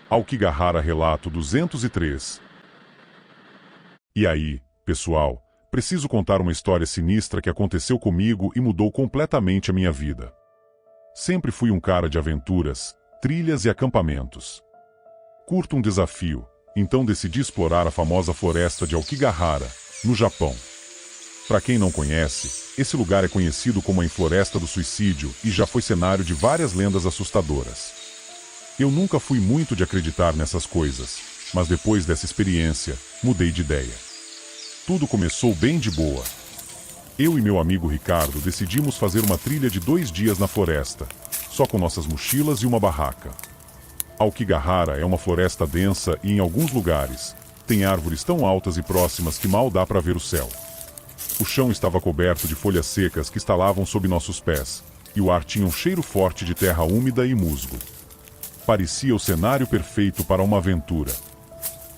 Aokigahara Relato 203. E aí, pessoal, preciso contar uma história sinistra que aconteceu comigo e mudou completamente a minha vida. Sempre fui um cara de aventuras, trilhas e acampamentos. Curto um desafio, então decidi explorar a famosa floresta de Aokigahara, no Japão. Para quem não conhece, esse lugar é conhecido como a Floresta do Suicídio e já foi cenário de várias lendas assustadoras. Eu nunca fui muito de acreditar nessas coisas, mas depois dessa experiência, mudei de ideia. Tudo começou bem de boa. Eu e meu amigo Ricardo decidimos fazer uma trilha de 2 dias na floresta, só com nossas mochilas e uma barraca. Aokigahara é uma floresta densa e, em alguns lugares, tem árvores tão altas e próximas que mal dá para ver o céu. O chão estava coberto de folhas secas que estalavam sob nossos pés, e o ar tinha um cheiro forte de terra úmida e musgo. Parecia o cenário perfeito para uma aventura.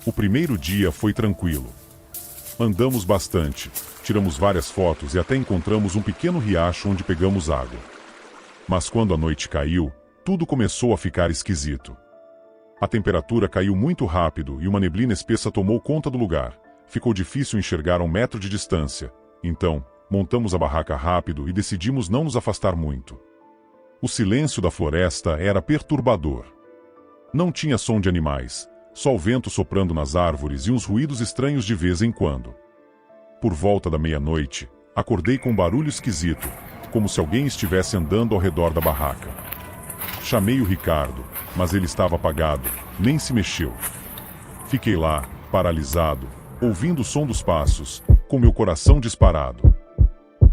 O primeiro dia foi tranquilo. Andamos bastante, tiramos várias fotos e até encontramos um pequeno riacho onde pegamos água. Mas quando a noite caiu, tudo começou a ficar esquisito. A temperatura caiu muito rápido e uma neblina espessa tomou conta do lugar. Ficou difícil enxergar a 1 metro de distância. Então, montamos a barraca rápido e decidimos não nos afastar muito. O silêncio da floresta era perturbador. Não tinha som de animais, só o vento soprando nas árvores e uns ruídos estranhos de vez em quando. Por volta da meia-noite, acordei com um barulho esquisito, como se alguém estivesse andando ao redor da barraca. Chamei o Ricardo, mas ele estava apagado, nem se mexeu. Fiquei lá, paralisado, ouvindo o som dos passos, com meu coração disparado.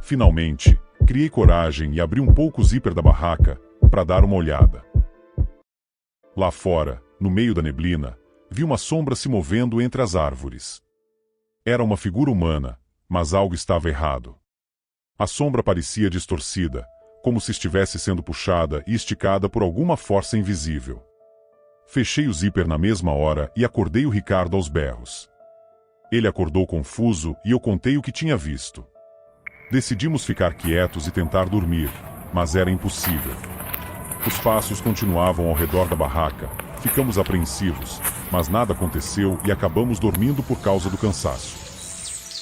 Finalmente, criei coragem e abri um pouco o zíper da barraca, para dar uma olhada. Lá fora, no meio da neblina, vi uma sombra se movendo entre as árvores. Era uma figura humana, mas algo estava errado. A sombra parecia distorcida, como se estivesse sendo puxada e esticada por alguma força invisível. Fechei o zíper na mesma hora e acordei o Ricardo aos berros. Ele acordou confuso e eu contei o que tinha visto. Decidimos ficar quietos e tentar dormir, mas era impossível. Os passos continuavam ao redor da barraca, ficamos apreensivos, mas nada aconteceu e acabamos dormindo por causa do cansaço.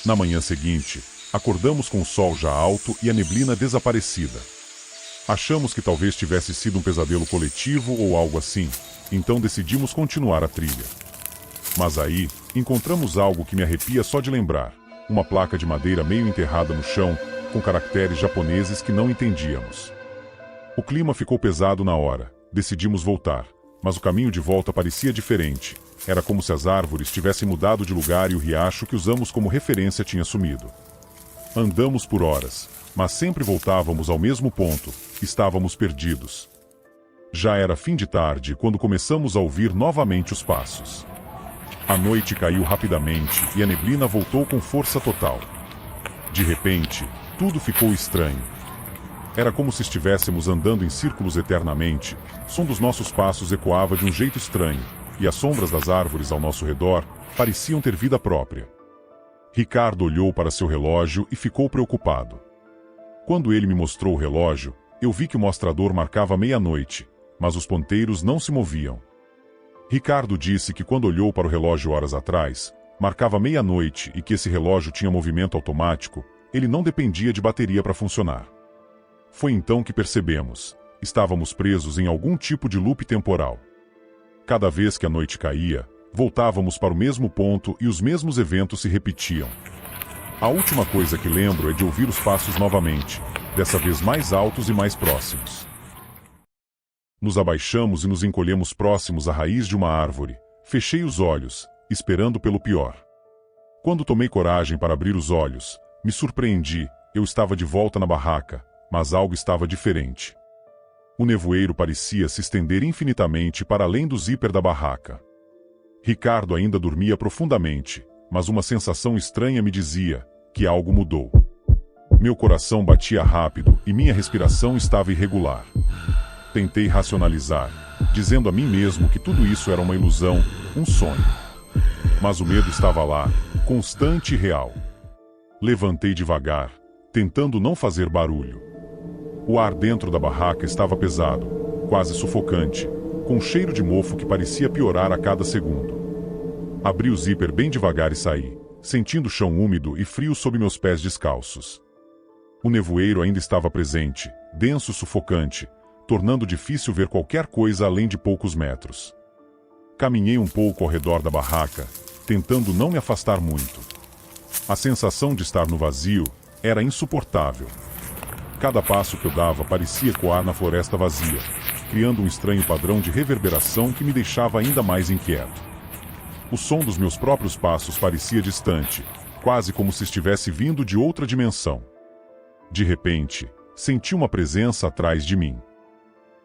Na manhã seguinte, acordamos com o sol já alto e a neblina desaparecida. Achamos que talvez tivesse sido um pesadelo coletivo ou algo assim, então decidimos continuar a trilha. Mas aí, encontramos algo que me arrepia só de lembrar, uma placa de madeira meio enterrada no chão, com caracteres japoneses que não entendíamos. O clima ficou pesado na hora, decidimos voltar, mas o caminho de volta parecia diferente. Era como se as árvores tivessem mudado de lugar e o riacho que usamos como referência tinha sumido. Andamos por horas, mas sempre voltávamos ao mesmo ponto, estávamos perdidos. Já era fim de tarde quando começamos a ouvir novamente os passos. A noite caiu rapidamente e a neblina voltou com força total. De repente, tudo ficou estranho. Era como se estivéssemos andando em círculos eternamente, o som dos nossos passos ecoava de um jeito estranho, e as sombras das árvores ao nosso redor pareciam ter vida própria. Ricardo olhou para seu relógio e ficou preocupado. Quando ele me mostrou o relógio, eu vi que o mostrador marcava meia-noite, mas os ponteiros não se moviam. Ricardo disse que quando olhou para o relógio horas atrás, marcava meia-noite e que esse relógio tinha movimento automático, ele não dependia de bateria para funcionar. Foi então que percebemos, estávamos presos em algum tipo de loop temporal. Cada vez que a noite caía, voltávamos para o mesmo ponto e os mesmos eventos se repetiam. A última coisa que lembro é de ouvir os passos novamente, dessa vez mais altos e mais próximos. Nos abaixamos e nos encolhemos próximos à raiz de uma árvore. Fechei os olhos, esperando pelo pior. Quando tomei coragem para abrir os olhos, me surpreendi, eu estava de volta na barraca, mas algo estava diferente. O nevoeiro parecia se estender infinitamente para além do zíper da barraca. Ricardo ainda dormia profundamente, mas uma sensação estranha me dizia que algo mudou. Meu coração batia rápido e minha respiração estava irregular. Tentei racionalizar, dizendo a mim mesmo que tudo isso era uma ilusão, um sonho. Mas o medo estava lá, constante e real. Levantei devagar, tentando não fazer barulho. O ar dentro da barraca estava pesado, quase sufocante, com um cheiro de mofo que parecia piorar a cada segundo. Abri o zíper bem devagar e saí, sentindo o chão úmido e frio sob meus pés descalços. O nevoeiro ainda estava presente, denso e sufocante, tornando difícil ver qualquer coisa além de poucos metros. Caminhei um pouco ao redor da barraca, tentando não me afastar muito. A sensação de estar no vazio era insuportável. Cada passo que eu dava parecia ecoar na floresta vazia, criando um estranho padrão de reverberação que me deixava ainda mais inquieto. O som dos meus próprios passos parecia distante, quase como se estivesse vindo de outra dimensão. De repente, senti uma presença atrás de mim.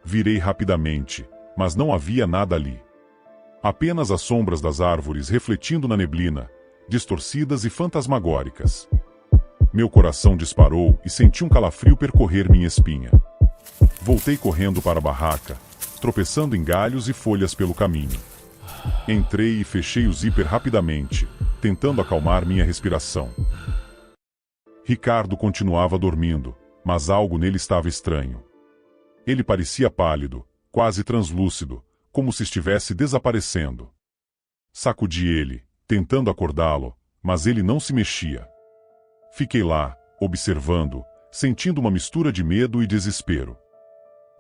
Virei rapidamente, mas não havia nada ali. Apenas as sombras das árvores refletindo na neblina, distorcidas e fantasmagóricas. Meu coração disparou e senti um calafrio percorrer minha espinha. Voltei correndo para a barraca, tropeçando em galhos e folhas pelo caminho. Entrei e fechei o zíper rapidamente, tentando acalmar minha respiração. Ricardo continuava dormindo, mas algo nele estava estranho. Ele parecia pálido, quase translúcido, como se estivesse desaparecendo. Sacudi ele, tentando acordá-lo, mas ele não se mexia. Fiquei lá, observando, sentindo uma mistura de medo e desespero.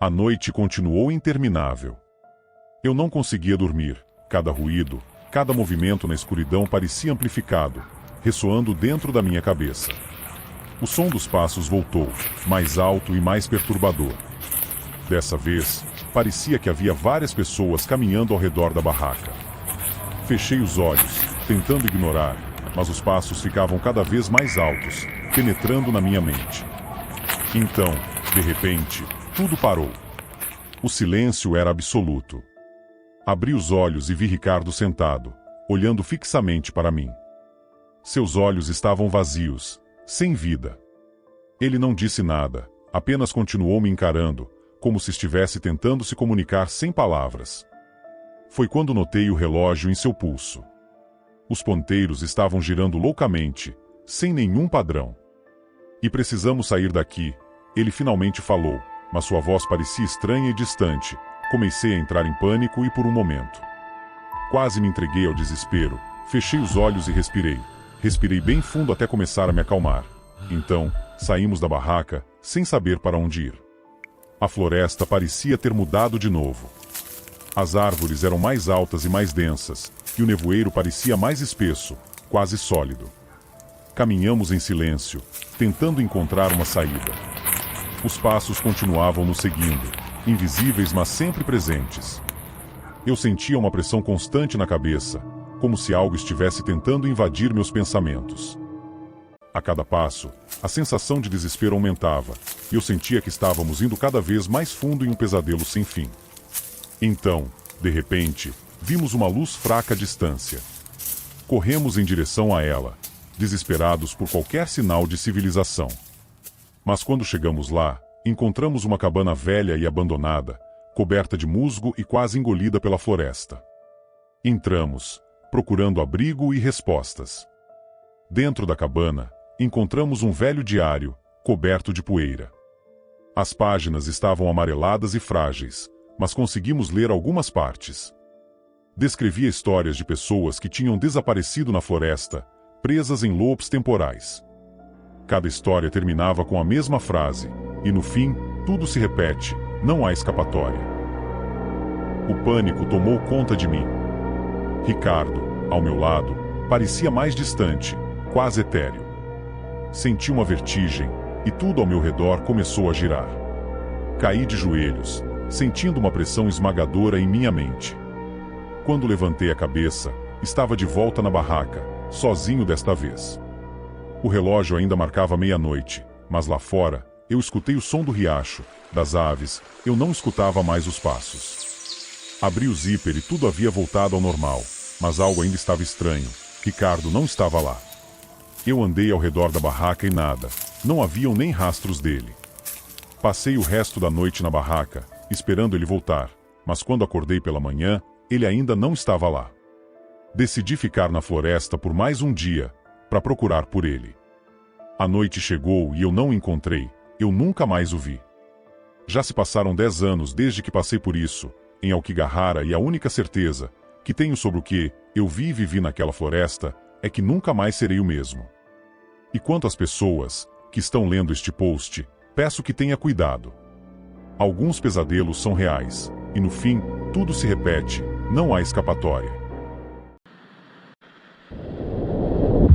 A noite continuou interminável. Eu não conseguia dormir. Cada ruído, cada movimento na escuridão parecia amplificado, ressoando dentro da minha cabeça. O som dos passos voltou, mais alto e mais perturbador. Dessa vez, parecia que havia várias pessoas caminhando ao redor da barraca. Fechei os olhos, tentando ignorar, mas os passos ficavam cada vez mais altos, penetrando na minha mente. Então, de repente, tudo parou. O silêncio era absoluto. Abri os olhos e vi Ricardo sentado, olhando fixamente para mim. Seus olhos estavam vazios, sem vida. Ele não disse nada, apenas continuou me encarando, como se estivesse tentando se comunicar sem palavras. Foi quando notei o relógio em seu pulso. Os ponteiros estavam girando loucamente, sem nenhum padrão. E precisamos sair daqui, ele finalmente falou, mas sua voz parecia estranha e distante. Comecei a entrar em pânico e por um momento. Quase me entreguei ao desespero, fechei os olhos e respirei. Respirei bem fundo até começar a me acalmar. Então, saímos da barraca, sem saber para onde ir. A floresta parecia ter mudado de novo. As árvores eram mais altas e mais densas, e o nevoeiro parecia mais espesso, quase sólido. Caminhamos em silêncio, tentando encontrar uma saída. Os passos continuavam nos seguindo, invisíveis mas sempre presentes. Eu sentia uma pressão constante na cabeça, como se algo estivesse tentando invadir meus pensamentos. A cada passo, a sensação de desespero aumentava, e eu sentia que estávamos indo cada vez mais fundo em um pesadelo sem fim. Então, de repente, vimos uma luz fraca à distância. Corremos em direção a ela, desesperados por qualquer sinal de civilização. Mas quando chegamos lá, encontramos uma cabana velha e abandonada, coberta de musgo e quase engolida pela floresta. Entramos, procurando abrigo e respostas. Dentro da cabana, encontramos um velho diário, coberto de poeira. As páginas estavam amareladas e frágeis, mas conseguimos ler algumas partes. Descrevia histórias de pessoas que tinham desaparecido na floresta, presas em loopes temporais. Cada história terminava com a mesma frase, e no fim, tudo se repete, não há escapatória. O pânico tomou conta de mim. Ricardo, ao meu lado, parecia mais distante, quase etéreo. Senti uma vertigem, e tudo ao meu redor começou a girar. Caí de joelhos, sentindo uma pressão esmagadora em minha mente. Quando levantei a cabeça, estava de volta na barraca, sozinho desta vez. O relógio ainda marcava meia-noite, mas lá fora, eu escutei o som do riacho, das aves, eu não escutava mais os passos. Abri o zíper e tudo havia voltado ao normal, mas algo ainda estava estranho. Ricardo não estava lá. Eu andei ao redor da barraca e nada, não haviam nem rastros dele. Passei o resto da noite na barraca, esperando ele voltar, mas quando acordei pela manhã, ele ainda não estava lá. Decidi ficar na floresta por mais um dia, para procurar por ele. A noite chegou e eu não o encontrei, eu nunca mais o vi. Já se passaram 10 anos desde que passei por isso, em Aokigahara e a única certeza que tenho sobre o que eu vi e vivi naquela floresta é que nunca mais serei o mesmo. E quanto às pessoas que estão lendo este post, peço que tenha cuidado. Alguns pesadelos são reais, e no fim, tudo se repete, não há escapatória.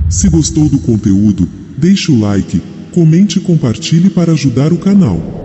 Se gostou do conteúdo, deixe o like, comente e compartilhe para ajudar o canal.